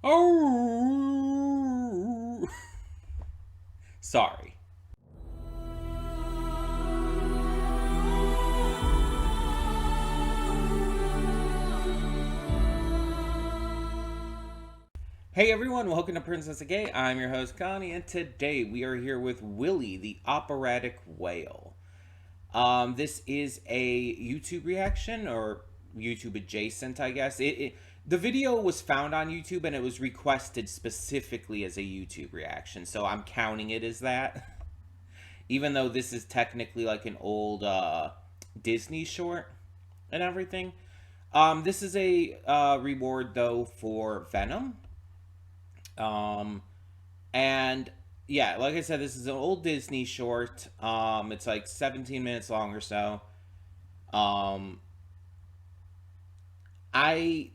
Oh, sorry. Hey everyone, welcome to Princess of Gay. I'm your host Connie, and today we are here with Willie the Operatic Whale. This is a YouTube reaction, or YouTube adjacent, I guess. The video was found on YouTube and it was requested specifically as a YouTube reaction, so I'm counting it as that. Even though this is technically like an old Disney short and everything. This is a reward though for Venom. Um, and yeah, like I said, this is an old Disney short. It's like 17 minutes long or so. Um, I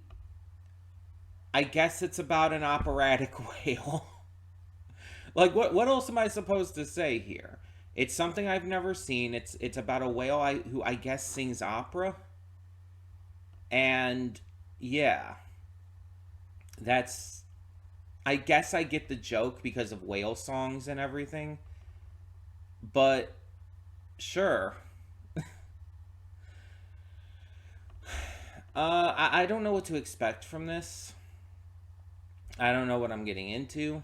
I guess it's about an operatic whale. Like what else am I supposed to say here? It's something I've never seen. It's about a whale who I guess sings opera. And yeah, that's I guess I get the joke because of whale songs and everything. But sure. I don't know what to expect from this. I don't know what I'm getting into.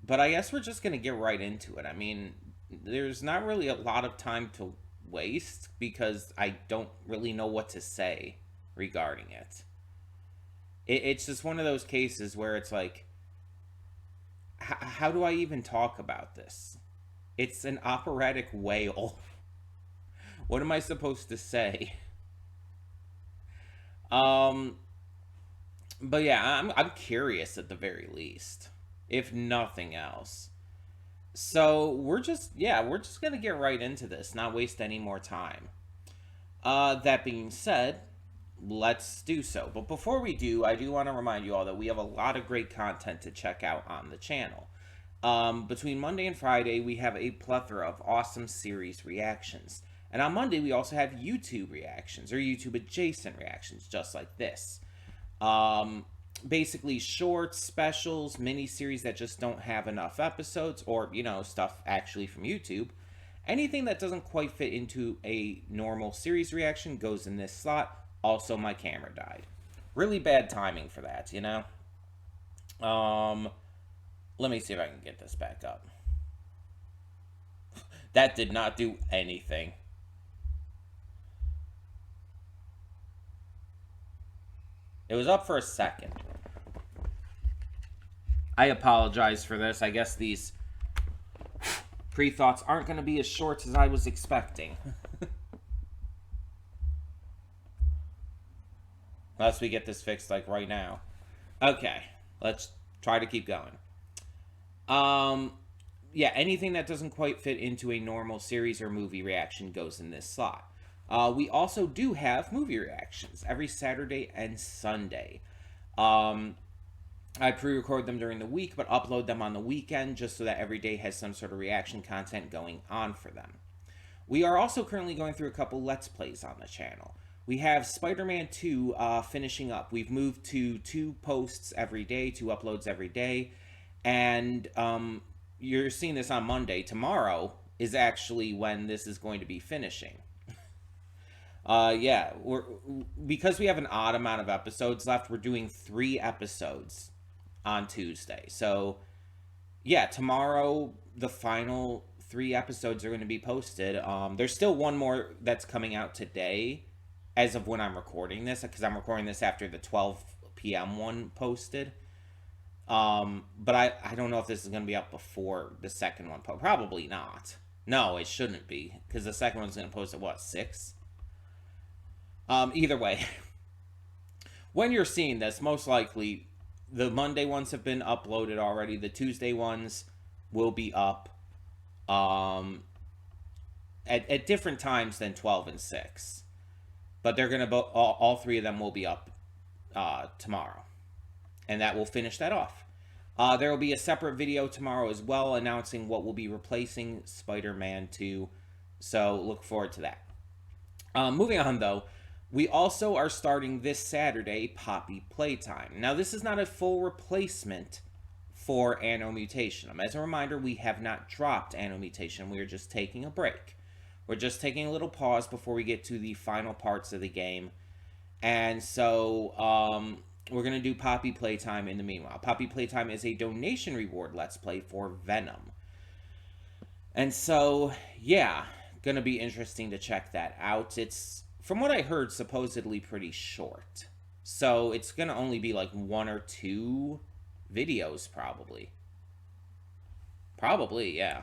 But I guess we're just going to get right into it. I mean, there's not really a lot of time to waste because I don't really know what to say regarding it. It's just one of those cases where it's like, how do I even talk about this? It's an operatic whale. What am I supposed to say? Um, but yeah, I'm curious at the very least, if nothing else. So we're just gonna get right into this, not waste any more time. That being said, let's do so. But before we do, I do want to remind you all that we have a lot of great content to check out on the channel. Between Monday and Friday, we have a plethora of awesome series reactions. And on Monday, we also have YouTube reactions or YouTube adjacent reactions, just like this. Um, Basically, shorts, specials, mini series that just don't have enough episodes, or, stuff actually from YouTube. Anything that doesn't quite fit into a normal series reaction goes in this slot. Also, my camera died. Really bad timing for that, you know? Um, Let me see if I can get this back up. That did not do anything. It was up for a second. I apologize for this. I guess these pre-thoughts aren't going to be as short as I was expecting. Unless we get this fixed like right now. Okay, let's try to keep going. Um, yeah, anything that doesn't quite fit into a normal series or movie reaction goes in this slot. We also do have movie reactions every Saturday and Sunday. Um, I pre-record them during the week, but upload them on the weekend just so that every day has some sort of reaction content going on for them. We are also currently going through a couple Let's Plays on the channel. We have Spider-Man 2 finishing up. We've moved to 2 posts every day, 2 uploads every day. And you're seeing this on Monday. Tomorrow is actually when this is going to be finishing. Yeah, because we have an odd amount of episodes left, we're doing 3 episodes on Tuesday. So, yeah, tomorrow the final 3 episodes are going to be posted. There's still one more that's coming out today, as of when I'm recording this, because I'm recording this after the 12 p.m. one posted. But I don't know if this is going to be up before the second one. Probably not. No, it shouldn't be, because the second one's going to post at what, 6? Either way, when you're seeing this, most likely the Monday ones have been uploaded already. The Tuesday ones will be up at different times than 12 and 6. But they're going to all 3 of them will be up tomorrow. And that will finish that off. There will be a separate video tomorrow as well announcing what will be replacing Spider-Man 2. So look forward to that. Moving on, though, We also are starting this Saturday Poppy Playtime. Now, this is not a full replacement for Anno Mutation. As a reminder, we have not dropped Anno Mutation. We are just taking a break. We're just taking a little pause before we get to the final parts of the game. And so, we're going to do Poppy Playtime in the meanwhile. Poppy Playtime is a donation reward Let's Play for Venom. And so, yeah, going to be interesting to check that out. It's, from what I heard, supposedly pretty short. So, it's going to only be like 1 or 2 videos, probably. Probably, yeah.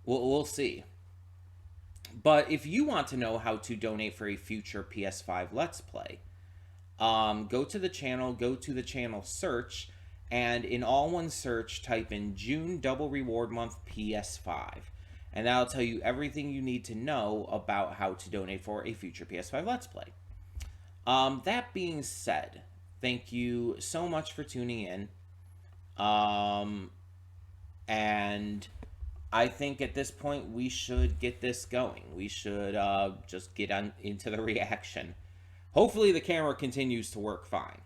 We'll see. But if you want to know how to donate for a future PS5 Let's Play, go to the channel search, and in all one search, type in June Double Reward Month PS5. And that'll tell you everything you need to know about how to donate for a future PS5 Let's Play. That being said, thank you so much for tuning in. And I think at this point we should get this going. We should just get on into the reaction. Hopefully the camera continues to work fine.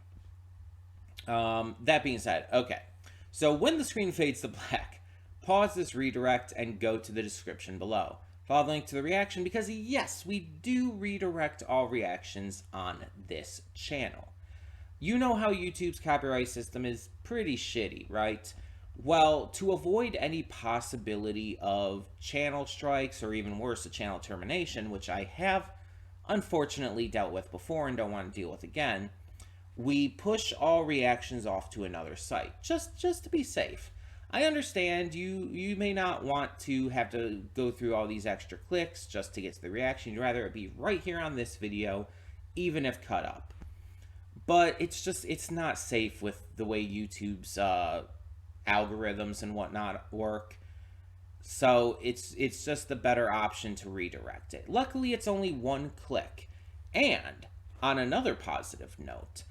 That being said, okay. So when the screen fades to black, pause this redirect and go to the description below. Follow the link to the reaction because yes, we do redirect all reactions on this channel. You know how YouTube's copyright system is pretty shitty, right? Well, to avoid any possibility of channel strikes or even worse, a channel termination, which I have unfortunately dealt with before and don't want to deal with again, we push all reactions off to another site, just to be safe. I understand you may not want to have to go through all these extra clicks just to get to the reaction. You'd rather it be right here on this video, even if cut up. But it's not safe with the way YouTube's algorithms and whatnot work. So it's just the better option to redirect it. Luckily, it's only 1 click. And on another positive note,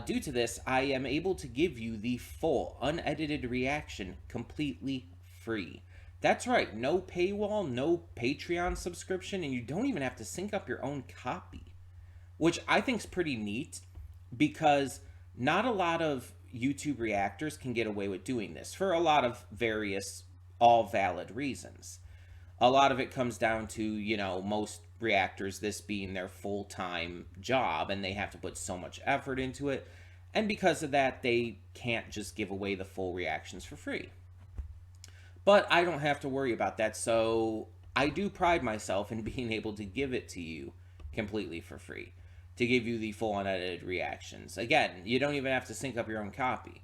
due to this, I am able to give you the full unedited reaction completely free. That's right, no paywall, no Patreon subscription, and you don't even have to sync up your own copy, which I think is pretty neat because not a lot of YouTube reactors can get away with doing this for a lot of various, all valid reasons. A lot of it comes down to, you know, most reactors, this being their full-time job, and they have to put so much effort into it. And because of that, they can't just give away the full reactions for free. But I don't have to worry about that, so I do pride myself in being able to give it to you completely for free. To give you the full unedited reactions. Again, you don't even have to sync up your own copy.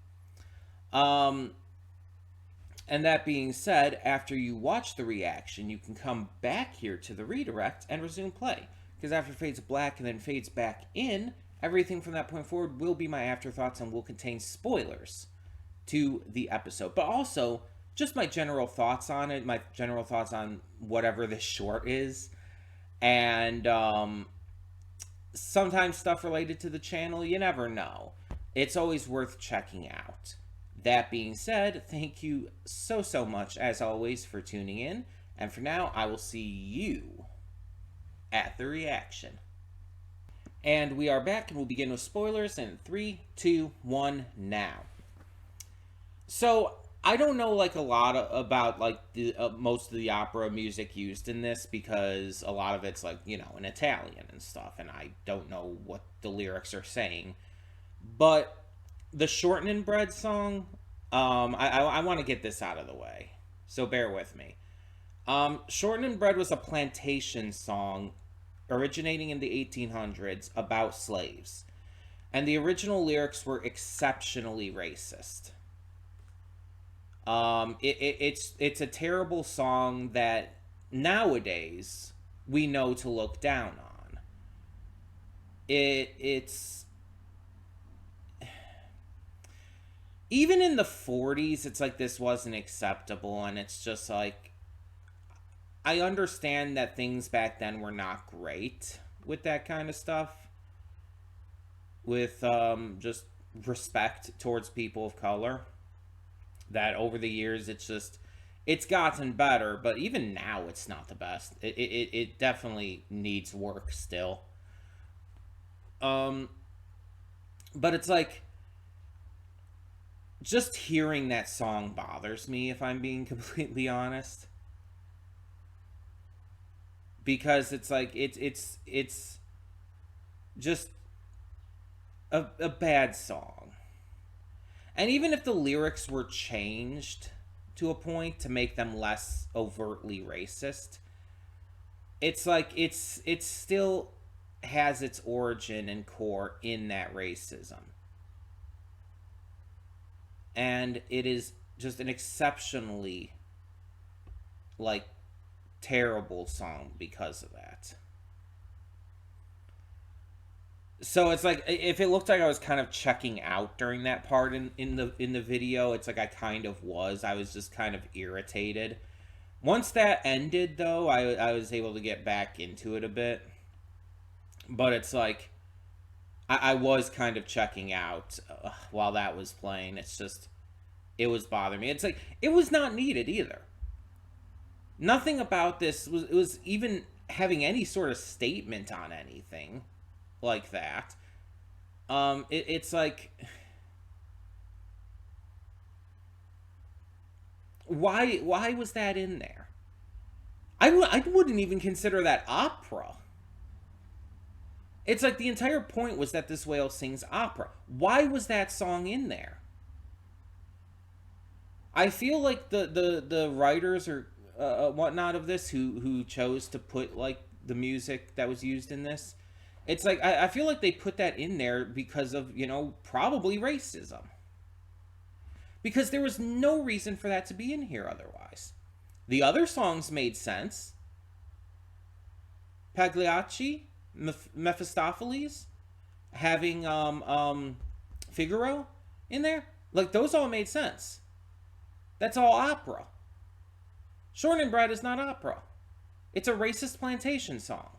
And that being said, after you watch the reaction, you can come back here to the redirect and resume play. Because after it fades black and then fades back in, everything from that point forward will be my afterthoughts and will contain spoilers to the episode. But also, just my general thoughts on it, my general thoughts on whatever this short is. And, sometimes stuff related to the channel, you never know. It's always worth checking out. That being said, thank you so much, as always, for tuning in. And for now, I will see you at the reaction. And we are back, and we'll begin with spoilers in 3, 2, 1, now. So, I don't know, like, a lot about, like, the most of the opera music used in this, because a lot of it's, like, you know, in Italian and stuff, and I don't know what the lyrics are saying. But the Shortening Bread song, I want to get this out of the way, so bear with me. Shortening Bread was a plantation song originating in the 1800s about slaves, and the original lyrics were exceptionally racist. It's a terrible song that nowadays we know to look down on. It's even in the 40s, it's like this wasn't acceptable, and it's just like, I understand that things back then were not great with that kind of stuff, with just respect towards people of color. That over the years, it's It's gotten better, but even now it's not the best. It definitely needs work still. Um, but it's like just hearing that song bothers me if I'm being completely honest, because it's like it's just a bad song. And even if the lyrics were changed to a point to make them less overtly racist, it's like it still has its origin and core in that racism. And it is just an exceptionally like terrible song because of that. So it's like if it looked like I was kind of checking out during that part in the video, it's like I kind of was. I was just kind of irritated. Once that ended, though, I was able to get back into it a bit. But it's like I was kind of checking out while that was playing. It's just it was bothering me. It's like it was not needed either. Nothing about this was even having any sort of statement on anything like that. It's like why was that in there? I wouldn't even consider that opera. It's like the entire point was that this whale sings opera. Why was that song in there? I feel like the writers or whatnot of this who chose to put like the music that was used in this, it's like I feel like they put that in there because of probably racism. Because there was no reason for that to be in here otherwise. The other songs made sense. Pagliacci, Mephistopheles, having Figaro in there, like those all made sense. That's all opera. Shorn and Bread is not opera. It's a racist plantation song.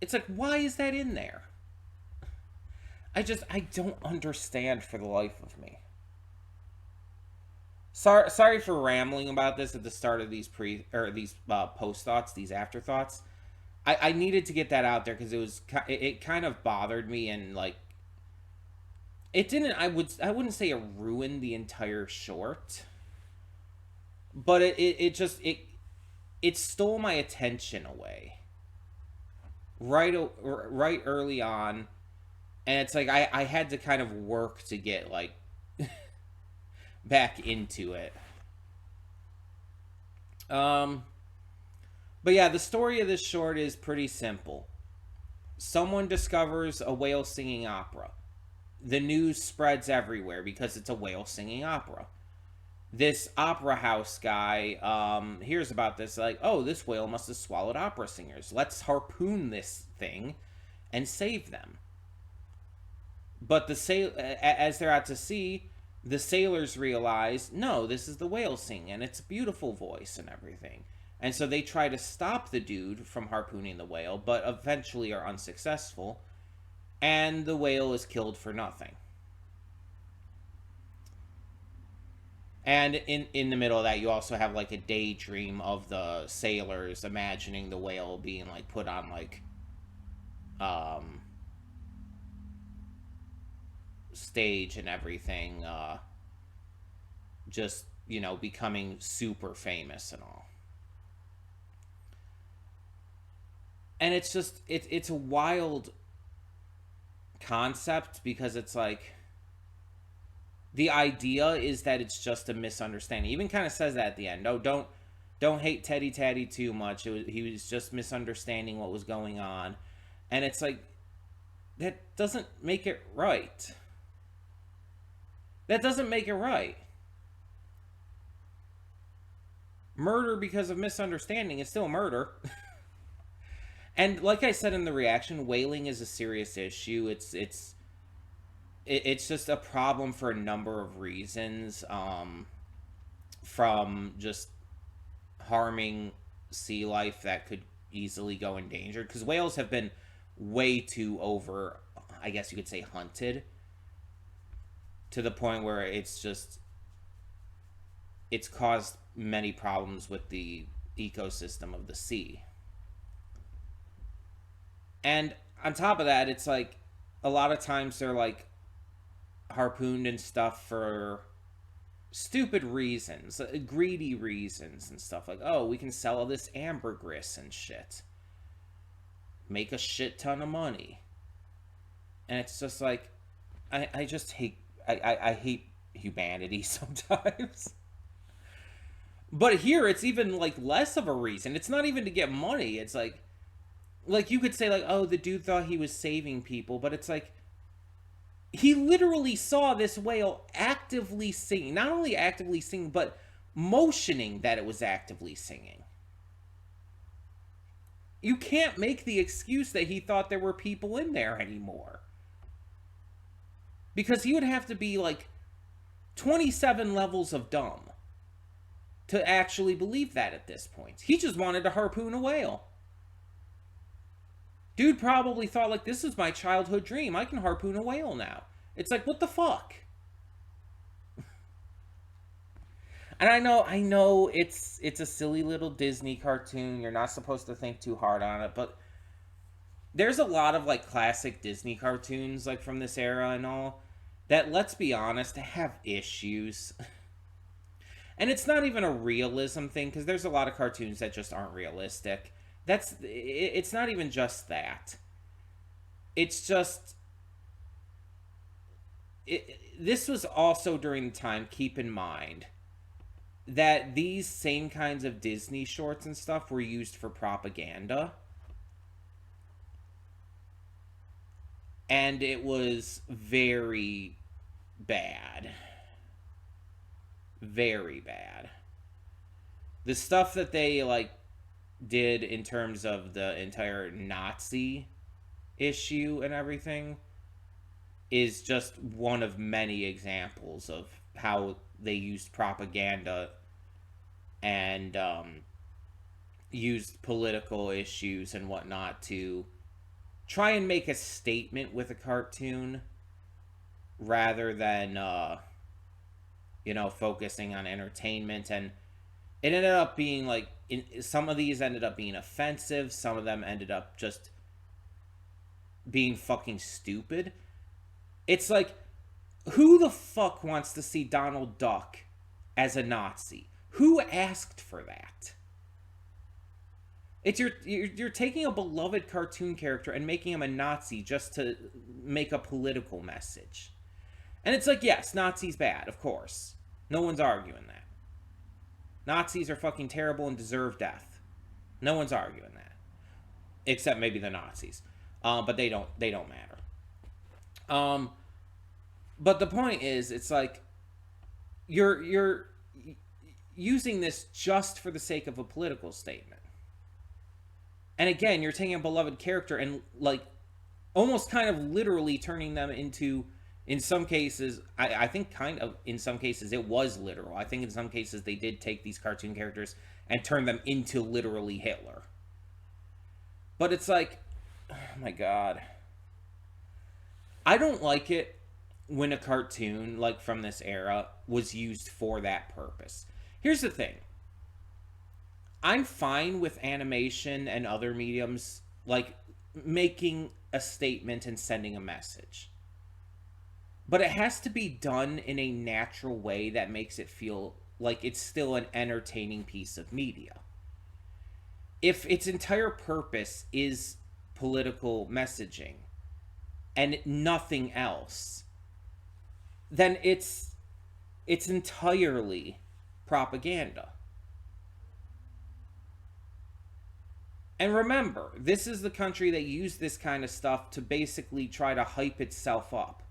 It's like, why is that in there? I don't understand for the life of me. Sorry for rambling about this at the start of these post thoughts, these afterthoughts. I needed to get that out there because it kind of bothered me, and like it didn't I wouldn't say it ruined the entire short, but it stole my attention away right early on, and it's like I had to kind of work to get like back into it. But yeah, the story of this short is pretty simple. Someone discovers a whale singing opera. The news spreads everywhere because it's a whale singing opera. This opera house guy hears about this, like, oh, this whale must have swallowed opera singers. Let's harpoon this thing and save them. But as they're out to sea, the sailors realize, no, this is the whale singing, and it's a beautiful voice and everything. And so they try to stop the dude from harpooning the whale, but eventually are unsuccessful, and the whale is killed for nothing. And in the middle of that, you also have like a daydream of the sailors imagining the whale being like put on like stage and everything, just becoming super famous and all. And it's just it's a wild concept because it's like the idea is that it's just a misunderstanding. He even kind of says that at the end. No, don't hate Teddy Taddy too much. He was just misunderstanding what was going on, and it's like that doesn't make it right. That doesn't make it right. Murder because of misunderstanding is still murder. And like I said in the reaction, whaling is a serious issue. It's just a problem for a number of reasons. From just harming sea life that could easily go in danger, because whales have been way too over, I guess you could say, hunted, to the point where it's caused many problems with the ecosystem of the sea. And on top of that, it's like a lot of times they're like harpooned and stuff for stupid reasons, greedy reasons and stuff, like, oh, we can sell all this ambergris and shit, make a shit ton of money. And it's just like, I just hate, I hate humanity sometimes. But here it's even like less of a reason. It's not even to get money. It's like you could say like, oh, the dude thought he was saving people, but it's like he literally saw this whale actively singing. Not only actively singing, but motioning that it was actively singing. You can't make the excuse that he thought there were people in there anymore. Because he would have to be like 27 levels of dumb to actually believe that at this point. He just wanted to harpoon a whale. Dude probably thought like, this is my childhood dream. I can harpoon a whale now. It's like, what the fuck? And I know it's a silly little Disney cartoon. You're not supposed to think too hard on it, but there's a lot of like classic Disney cartoons like from this era and all that, let's be honest, have issues. And it's not even a realism thing, because there's a lot of cartoons that just aren't realistic. It's not even just that. It's just this was also during the time, keep in mind, that these same kinds of Disney shorts and stuff were used for propaganda. And it was very bad. Very bad. The stuff that they like did in terms of the entire Nazi issue and everything is just one of many examples of how they used propaganda and used political issues and whatnot to try and make a statement with a cartoon rather than focusing on entertainment. And it ended up being like, some of these ended up being offensive, some of them ended up just being fucking stupid. It's like, who the fuck wants to see Donald Duck as a Nazi? Who asked for that? It's you're taking a beloved cartoon character and making him a Nazi just to make a political message. And it's like, yes, Nazis bad, of course. No one's arguing that. Nazis are fucking terrible and deserve death. No one's arguing that. Except maybe the Nazis. But they don't matter. But the point is, it's like, you're using this just for the sake of a political statement. And again, you're taking a beloved character and like almost kind of literally turning them into, in some cases, I think kind of in some cases it was literal. I think in some cases they did take these cartoon characters and turn them into literally Hitler. But it's like, oh my god. I don't like it when a cartoon like from this era was used for that purpose. Here's the thing. I'm fine with animation and other mediums like making a statement and sending a message. But it has to be done in a natural way that makes it feel like it's still an entertaining piece of media. If its entire purpose is political messaging and nothing else, then it's entirely propaganda. And remember, this is the country that used this kind of stuff to basically try to hype itself up.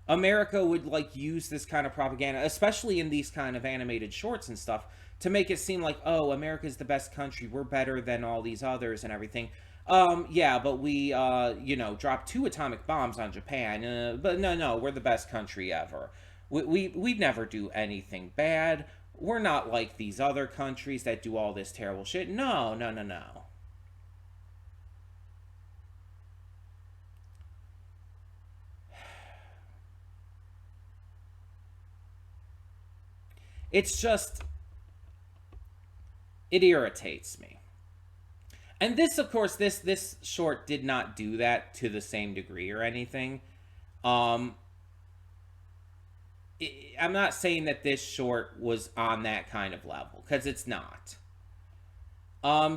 America would like use this kind of propaganda, especially in these kind of animated shorts and stuff, to make it seem like, oh, America's the best country, we're better than all these others and everything. Yeah, but we, dropped 2 atomic bombs on Japan. But no, we're the best country ever. We'd never do anything bad. We're not like these other countries that do all this terrible shit. No. It's just, it irritates me. And this, of course, this short did not do that to the same degree or anything. Um, I'm not saying that this short was on that kind of level, because it's not.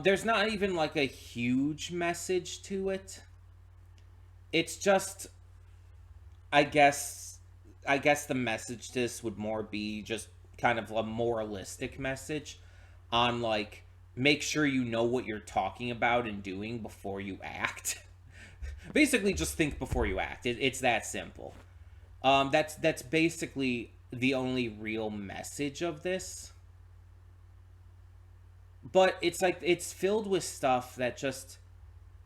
There's not even like a huge message to it. It's just, I guess, I guess the message to this would more be just kind of a moralistic message on like make sure you know what you're talking about and doing before you act. Basically, just think before you act. It's that simple. That's basically the only real message of this. But it's like it's filled with stuff that just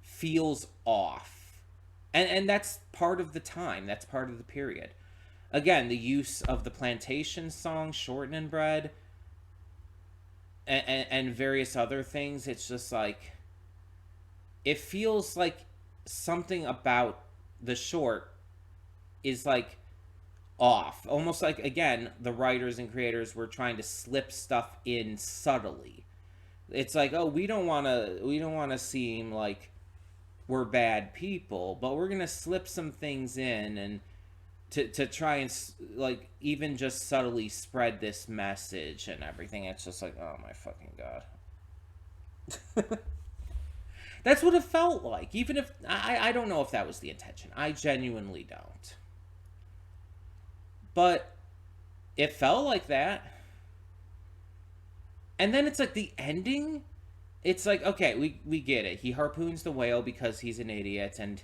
feels off, and that's part of the time. That's part of the period. Again, the use of the plantation song "Shortening Bread" and various other things. It's just like it feels like something about the short is like off. Almost like again, the writers and creators were trying to slip stuff in subtly. It's like, oh, we don't want to seem like we're bad people, but we're gonna slip some things in and to try and like even just subtly spread this message and everything. It's just like, oh my fucking god. That's what it felt like. Even if I don't know if that was the intention. I genuinely don't. But it felt like that. And then it's like the ending. It's like, okay, we get it. He harpoons the whale because he's an idiot and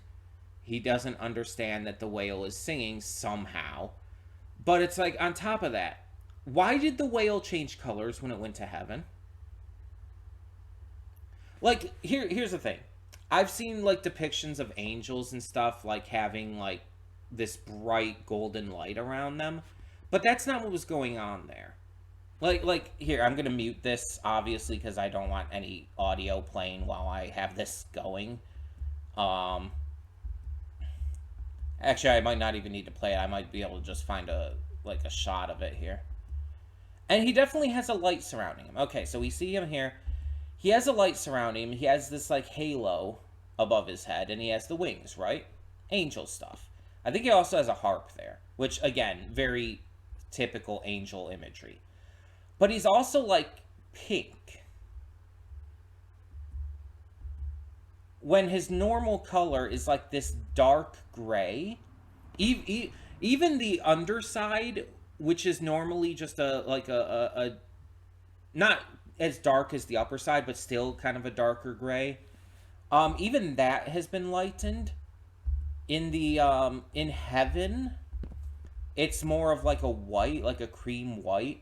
he doesn't understand that the whale is singing somehow. But it's like, on top of that, why did the whale change colors when it went to heaven? Like, here's the thing. I've seen like depictions of angels and stuff like having like this bright golden light around them, but that's not what was going on there. Like here, I'm gonna mute this obviously because I don't want any audio playing while I have this going. Um, Actually, I might not even need to play it. I might be able to just find a shot of it here. And he definitely has a light surrounding him. Okay, so we see him here. He has a light surrounding him. He has this like halo above his head, and he has the wings, right? Angel stuff. I think he also has a harp there, which again, very typical angel imagery. But he's also like pink. When his normal color is like this dark gray. Even the underside, which is normally just a like a not as dark as the upper side, but still kind of a darker gray. Even that has been lightened. In the in heaven, it's more of like a white, like a cream white,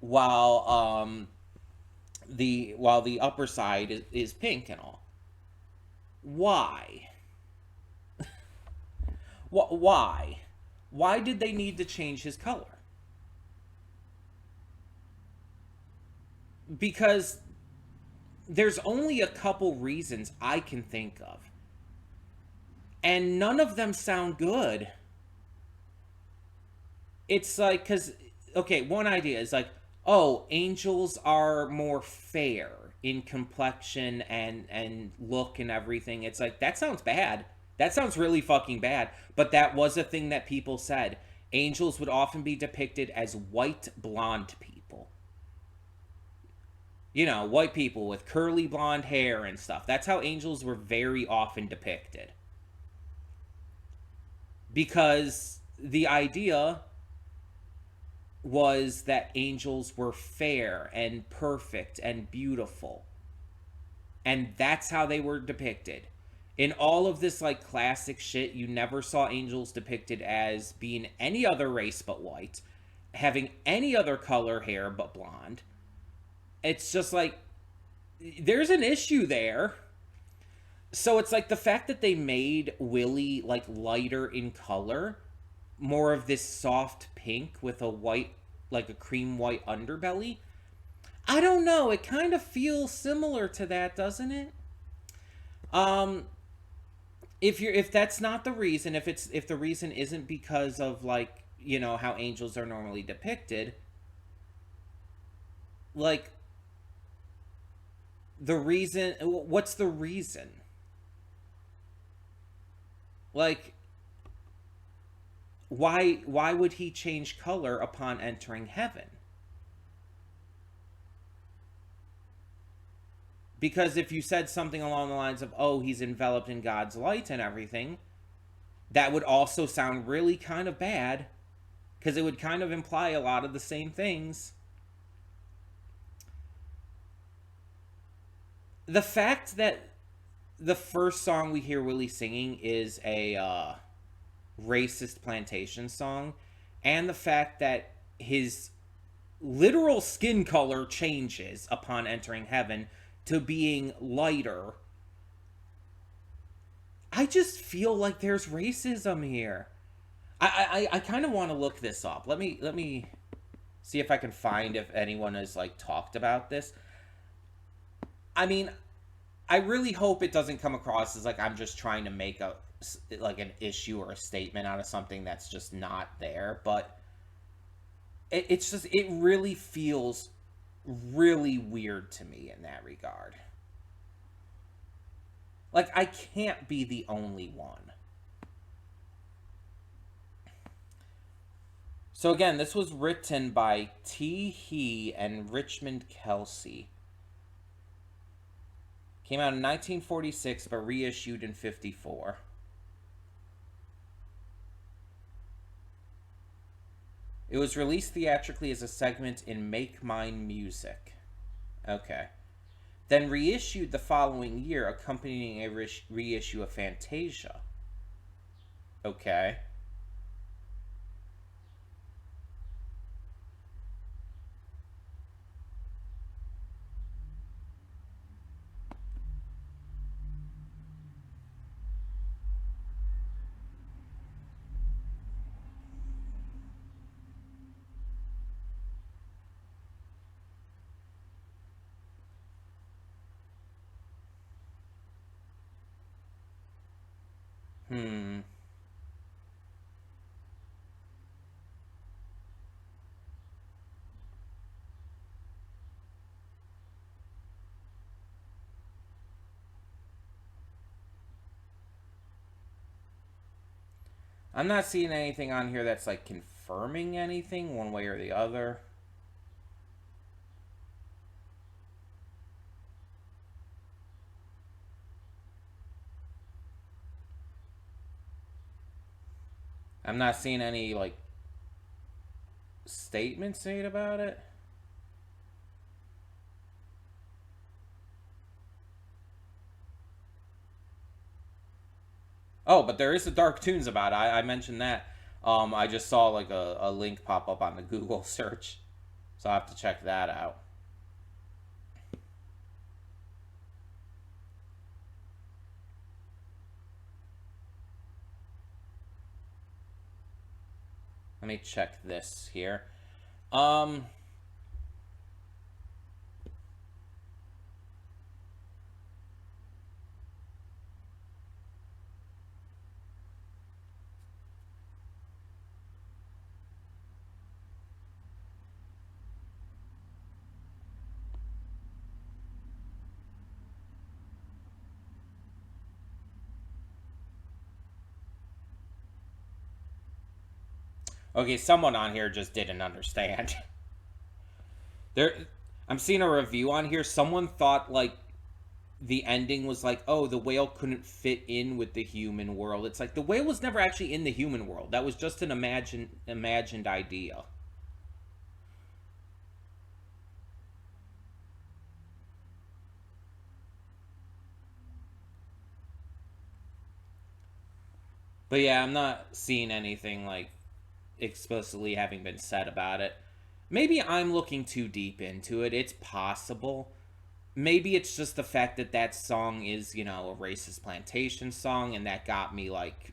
while the upper side is pink and all. Why? Why? Why did they need to change his color? Because there's only a couple reasons I can think of. And none of them sound good. It's like, because, okay, one idea is like, oh, angels are more fair in complexion and look and everything. It's like, that sounds bad. That sounds really fucking bad. But that was a thing that people said. Angels would often be depicted as white blonde people. You know, white people with curly blonde hair and stuff. That's how angels were very often depicted. Because the idea was that angels were fair and perfect and beautiful. And that's how they were depicted. In all of this like classic shit, you never saw angels depicted as being any other race but white, having any other color hair but blonde. It's just like there's an issue there. So it's like the fact that they made Willie like lighter in color, more of this soft pink with a white, like a cream white underbelly. I don't know. It kind of feels similar to that, doesn't it? Um, if that's not the reason, if the reason isn't because of like how angels are normally depicted, like, the reason, what's the reason? Like, why would he change color upon entering heaven? Because if you said something along the lines of, oh, he's enveloped in God's light and everything, that would also sound really kind of bad, because it would kind of imply a lot of the same things. The fact that the first song we hear Willie singing is a racist plantation song, and the fact that his literal skin color changes upon entering heaven to being lighter, I just feel like there's racism here. I kind of want to look this up. Let me see if I can find if anyone has like talked about this. I mean, I really hope it doesn't come across as like I'm just trying to make a like an issue or a statement out of something that's just not there. But it's just, it really feels really weird to me in that regard. Like, I can't be the only one. So again, this was written by T. He and Richmond Kelsey. Came out in 1946, but reissued in 54. It was released theatrically as a segment in Make Mine Music. Okay. Then reissued the following year, accompanying a reissue of Fantasia. Okay. Hmm. I'm not seeing anything on here that's like confirming anything one way or the other. I'm not seeing any like statements made about it. Oh, but there is a Dark Tunes about it. I mentioned that. I just saw like a link pop up on the Google search, so I have to check that out. Let me check this here. Um, okay, someone on here just didn't understand. there, I'm seeing a review on here. Someone thought like the ending was like, oh, the whale couldn't fit in with the human world. It's like the whale was never actually in the human world. That was just an imagined idea. But yeah, I'm not seeing anything like explicitly having been said about it. Maybe I'm looking too deep into it. It's possible. Maybe it's just the fact that that song is, a racist plantation song, and that got me like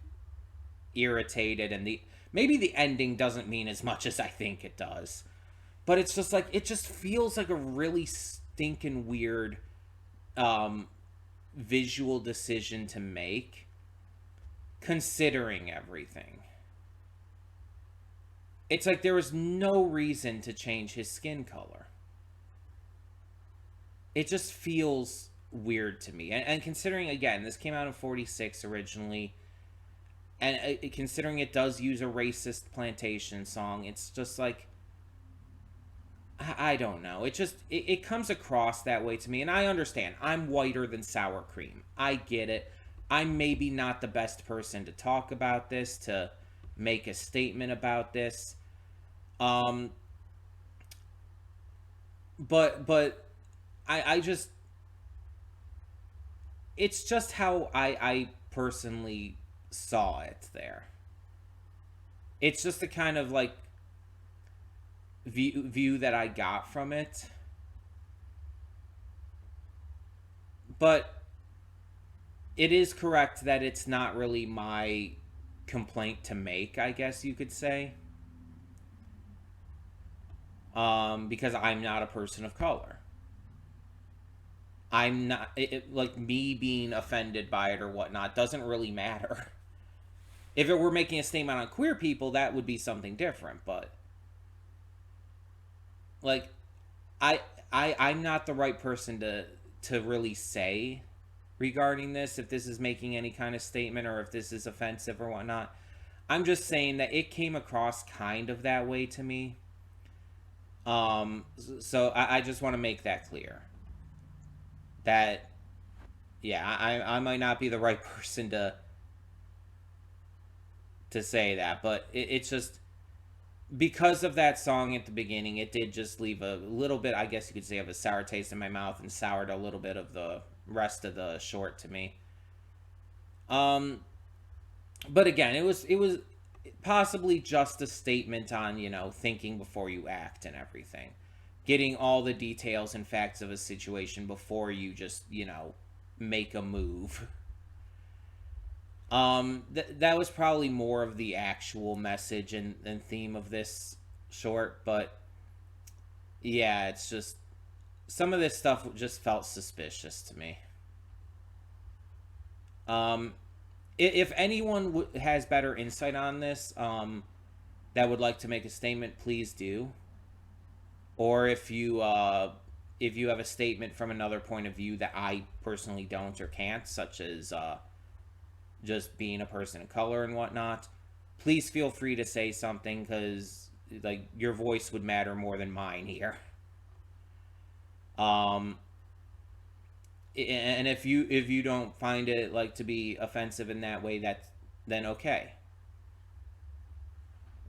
irritated, and the maybe the ending doesn't mean as much as I think it does. But it's just like, it just feels like a really stinking weird um visual decision to make, considering everything. It's like there was no reason to change his skin color. it just feels weird to me. And considering, again, this came out in 46 originally, and considering it does use a racist plantation song, it's just like, I don't know. It comes across that way to me, and I understand. I'm whiter than sour cream. I get it. I'm maybe not the best person to talk about this, to make a statement about this. Um, but I just, it's just how I personally saw it there. It's just the kind of like view that I got from it. But it is correct that it's not really my complaint to make, I guess you could say. Because I'm not a person of color. I'm not like me being offended by it or whatnot doesn't really matter. If it were making a statement on queer people, that would be something different. But like, I I'm not the right person to really say regarding this, if this is making any kind of statement or if this is offensive or whatnot. I'm just saying that it came across kind of that way to me. So I just want to make that clear. That, yeah, I might not be the right person to say that, but it's just because of that song at the beginning, it did just leave a little bit, I guess you could say, of a sour taste in my mouth and soured a little bit of the rest of the short to me. Um, but again, it was possibly just a statement on, thinking before you act and everything, getting all the details and facts of a situation before you just make a move. That was probably more of the actual message and theme of this short, but yeah, it's just some of this stuff just felt suspicious to me. Um, if anyone has better insight on this, that would like to make a statement, please do. Or if you have a statement from another point of view that I personally don't or can't, such as just being a person of color and whatnot, please feel free to say something, because like your voice would matter more than mine here. Um, and if you don't find it like to be offensive in that way, that then okay.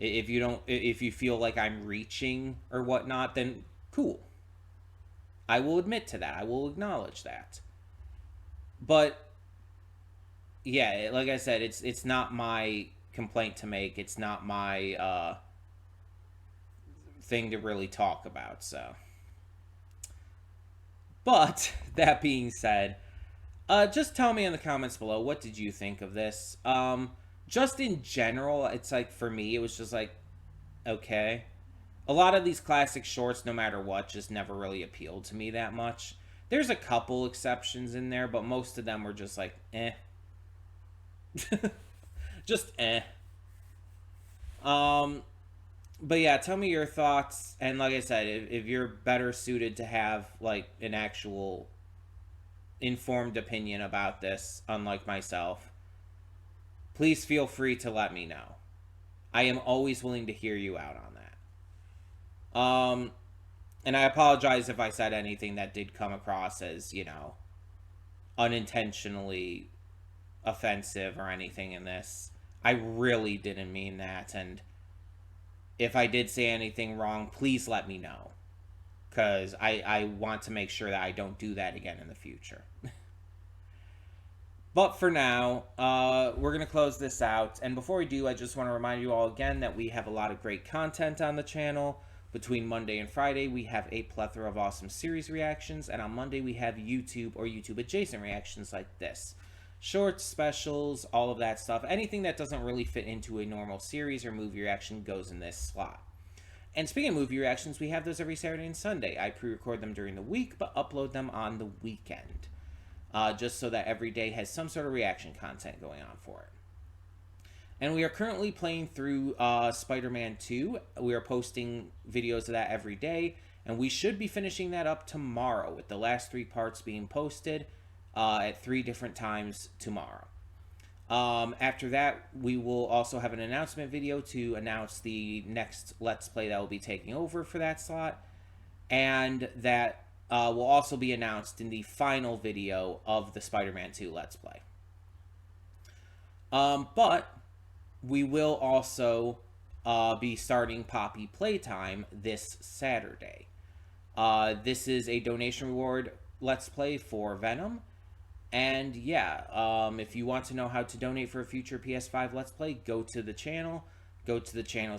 If you don't, if you feel like I'm reaching or whatnot, then cool. I will admit to that. I will acknowledge that. But yeah, like I said, it's not my complaint to make. It's not my thing to really talk about. So, but that being said, just tell me in the comments below, what did you think of this? Just in general, it's like for me, it was just like okay. A lot of these classic shorts, no matter what, just never really appealed to me that much. There's a couple exceptions in there, but most of them were just like eh, just eh. Um, but yeah, tell me your thoughts. And like I said, if you're better suited to have like an actual informed opinion about this, unlike myself, please feel free to let me know. I am always willing to hear you out on that. And I apologize if I said anything that did come across as, unintentionally offensive or anything in this. I really didn't mean that. And if I did say anything wrong, please let me know. Because I want to make sure that I don't do that again in the future. But for now, we're going to close this out. And before we do, I just want to remind you all again that we have a lot of great content on the channel. Between Monday and Friday, we have a plethora of awesome series reactions. And on Monday, we have YouTube or YouTube adjacent reactions like this. Shorts, specials, all of that stuff. Anything that doesn't really fit into a normal series or movie reaction goes in this slot. And speaking of movie reactions, we have those every Saturday and Sunday. I pre-record them during the week, but upload them on the weekend. Just so that every day has some sort of reaction content going on for it. And we are currently playing through Spider-Man 2. We are posting videos of that every day. And we should be finishing that up tomorrow, with the last 3 parts being posted at 3 different times tomorrow. After that, we will also have an announcement video to announce the next Let's Play that will be taking over for that slot. And that will also be announced in the final video of the Spider-Man 2 Let's Play. But we will also be starting Poppy Playtime this Saturday. This is a donation reward Let's Play for Venom. And yeah, if you want to know how to donate for a future PS5 Let's Play, go to the channel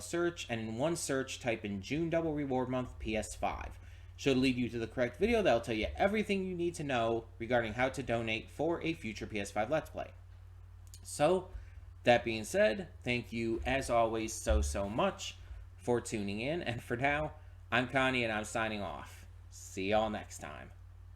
search, and in one search, type in June Double Reward Month PS5. Should lead you to the correct video that'll tell you everything you need to know regarding how to donate for a future PS5 Let's Play. So, that being said, thank you as always so much for tuning in, and for now, I'm Connie and I'm signing off. See y'all next time.